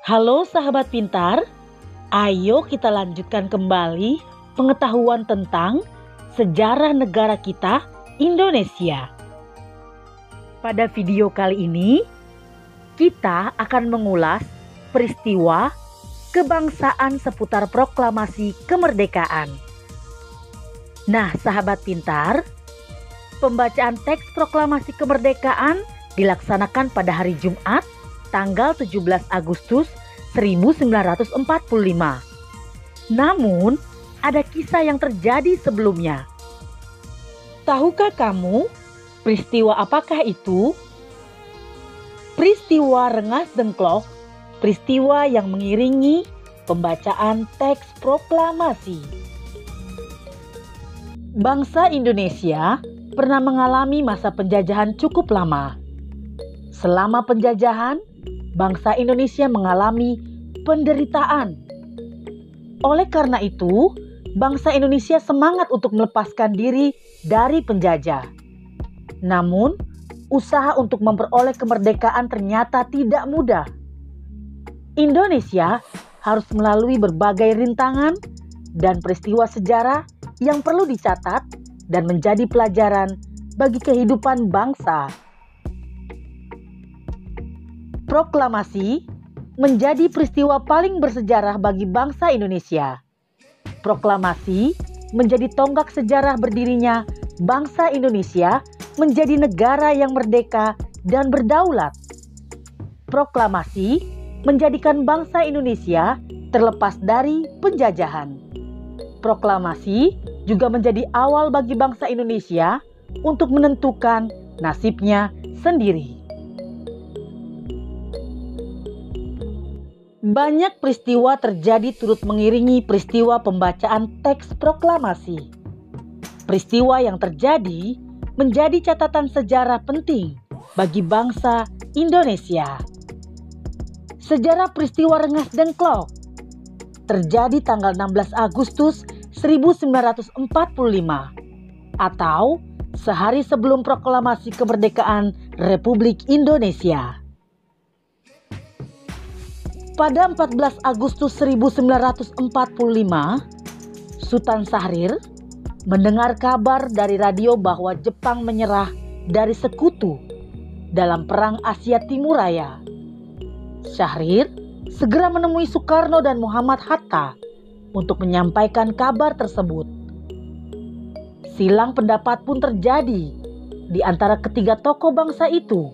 Halo sahabat pintar, ayo kita lanjutkan kembali pengetahuan tentang sejarah negara kita, Indonesia. Pada video kali ini, kita akan mengulas peristiwa kebangsaan seputar proklamasi kemerdekaan. Nah, sahabat pintar, pembacaan teks proklamasi kemerdekaan dilaksanakan pada hari Jumat, tanggal 17 Agustus 1945. Namun, ada kisah yang terjadi sebelumnya. Tahukah kamu peristiwa apakah itu? Peristiwa Rengas Dengklok, peristiwa yang mengiringi pembacaan teks proklamasi. Bangsa Indonesia pernah mengalami masa penjajahan cukup lama. Selama penjajahan, bangsa Indonesia mengalami penderitaan. Oleh karena itu, bangsa Indonesia semangat untuk melepaskan diri dari penjajah. Namun, usaha untuk memperoleh kemerdekaan ternyata tidak mudah. Indonesia harus melalui berbagai rintangan dan peristiwa sejarah yang perlu dicatat dan menjadi pelajaran bagi kehidupan bangsa. Proklamasi menjadi peristiwa paling bersejarah bagi bangsa Indonesia. Proklamasi menjadi tonggak sejarah berdirinya bangsa Indonesia menjadi negara yang merdeka dan berdaulat. Proklamasi menjadikan bangsa Indonesia terlepas dari penjajahan. Proklamasi juga menjadi awal bagi bangsa Indonesia untuk menentukan nasibnya sendiri. Banyak peristiwa terjadi turut mengiringi peristiwa pembacaan teks proklamasi. Peristiwa yang terjadi menjadi catatan sejarah penting bagi bangsa Indonesia. Sejarah peristiwa Rengas Dengklok terjadi tanggal 16 Agustus 1945 atau sehari sebelum proklamasi kemerdekaan Republik Indonesia. Pada 14 Agustus 1945, Sultan Syahrir mendengar kabar dari radio bahwa Jepang menyerah dari sekutu dalam Perang Asia Timur Raya. Syahrir segera menemui Soekarno dan Muhammad Hatta untuk menyampaikan kabar tersebut. Silang pendapat pun terjadi di antara ketiga tokoh bangsa itu.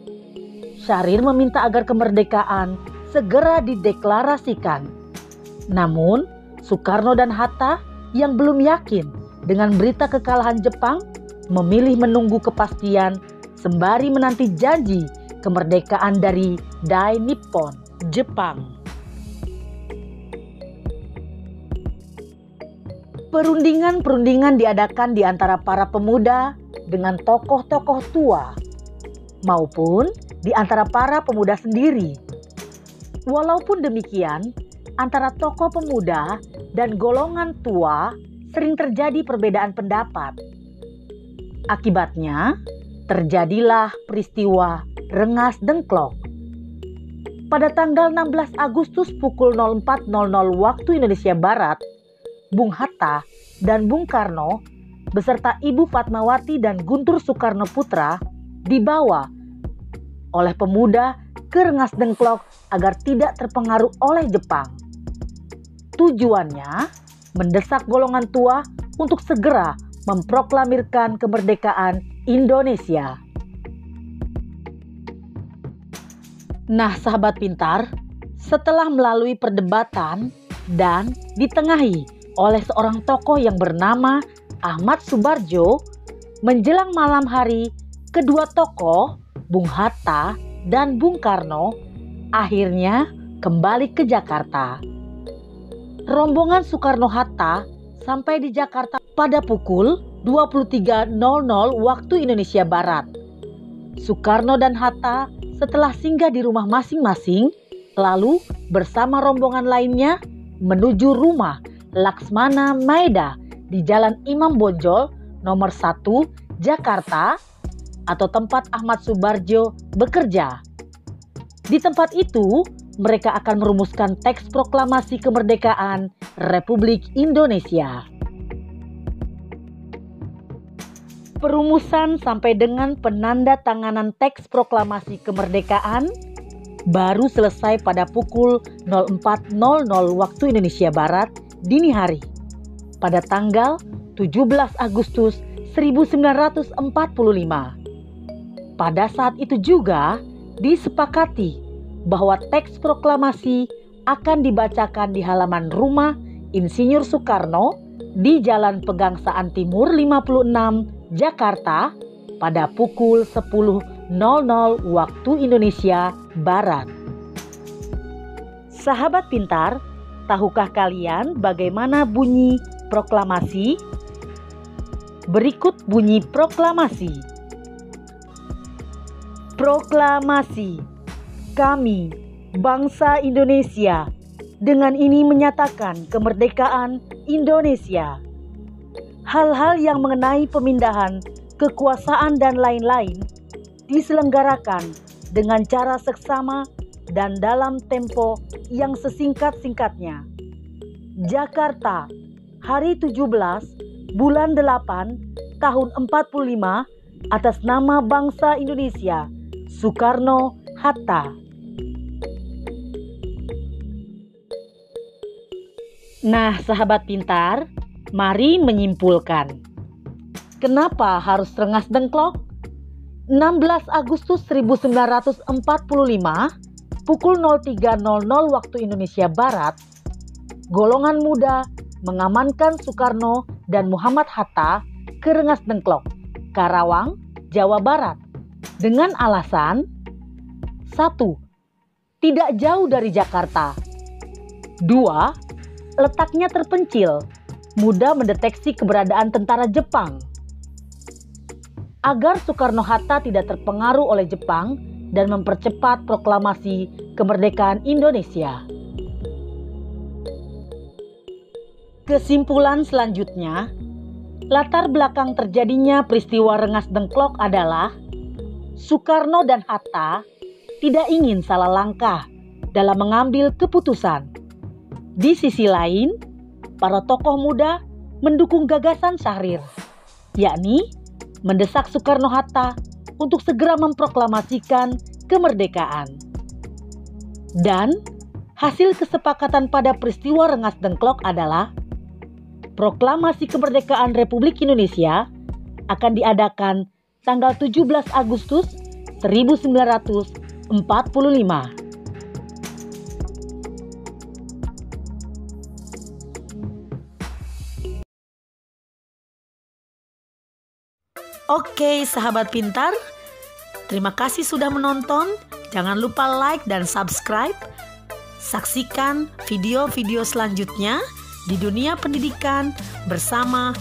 Syahrir meminta agar kemerdekaan segera dideklarasikan. Namun, Soekarno dan Hatta yang belum yakin dengan berita kekalahan Jepang memilih menunggu kepastian sembari menanti janji kemerdekaan dari Dai Nippon, Jepang. Perundingan diadakan di antara para pemuda dengan tokoh-tokoh tua maupun di antara para pemuda sendiri. Walaupun demikian, antara tokoh pemuda dan golongan tua sering terjadi perbedaan pendapat. Akibatnya, terjadilah peristiwa Rengas Dengklok. Pada tanggal 16 Agustus pukul 04.00 waktu Indonesia Barat, Bung Hatta dan Bung Karno beserta Ibu Fatmawati dan Guntur Soekarno Putra dibawa oleh pemuda ke Rengas Dengklok agar tidak terpengaruh oleh Jepang. Tujuannya mendesak golongan tua untuk segera memproklamirkan kemerdekaan Indonesia. Nah, sahabat pintar, setelah melalui perdebatan dan ditengahi oleh seorang tokoh yang bernama Ahmad Subarjo, menjelang malam hari, kedua tokoh, Bung Hatta dan Bung Karno, akhirnya kembali ke Jakarta. Rombongan Soekarno-Hatta sampai di Jakarta pada pukul 23.00 waktu Indonesia Barat. Soekarno dan Hatta setelah singgah di rumah masing-masing, lalu bersama rombongan lainnya menuju rumah Laksmana Maeda di Jalan Imam Bonjol nomor 1 Jakarta atau tempat Ahmad Subarjo bekerja. Di tempat itu, mereka akan merumuskan teks proklamasi kemerdekaan Republik Indonesia. Perumusan sampai dengan penandatanganan teks proklamasi kemerdekaan baru selesai pada pukul 04.00 waktu Indonesia Barat dini hari pada tanggal 17 Agustus 1945. Pada saat itu juga disepakati bahwa teks proklamasi akan dibacakan di halaman rumah Insinyur Soekarno di Jalan Pegangsaan Timur 56, Jakarta pada pukul 10.00 waktu Indonesia Barat. Sahabat pintar, tahukah kalian bagaimana bunyi proklamasi? Berikut bunyi proklamasi. Proklamasi. Kami, bangsa Indonesia, dengan ini menyatakan kemerdekaan Indonesia. Hal-hal yang mengenai pemindahan, kekuasaan dan lain-lain diselenggarakan dengan cara seksama dan dalam tempo yang sesingkat-singkatnya. Jakarta, hari 17 bulan 8 tahun 45 atas nama bangsa Indonesia, Soekarno-Hatta. Nah, sahabat pintar, mari menyimpulkan. Kenapa harus Rengas Dengklok? 16 Agustus 1945, pukul 03.00 waktu Indonesia Barat, golongan muda mengamankan Soekarno dan Muhammad Hatta ke Rengas Dengklok, Karawang, Jawa Barat, dengan alasan 1. Tidak jauh dari Jakarta. 2. Letaknya terpencil, mudah mendeteksi keberadaan tentara Jepang. Agar Soekarno-Hatta tidak terpengaruh oleh Jepang dan mempercepat proklamasi kemerdekaan Indonesia. Kesimpulan selanjutnya, latar belakang terjadinya peristiwa Rengas Dengklok adalah Soekarno dan Hatta tidak ingin salah langkah dalam mengambil keputusan. Di sisi lain, para tokoh muda mendukung gagasan Syahrir, yakni mendesak Soekarno-Hatta untuk segera memproklamasikan kemerdekaan. Dan hasil kesepakatan pada peristiwa Rengas Dengklok adalah proklamasi kemerdekaan Republik Indonesia akan diadakan tanggal 17 Agustus 1945. Oke, sahabat pintar, terima kasih sudah menonton. Jangan lupa like dan subscribe. Saksikan video-video selanjutnya di dunia pendidikan bersama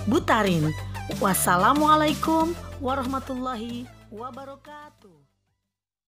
Butarin. Wassalamualaikum warahmatullahi wabarakatuh.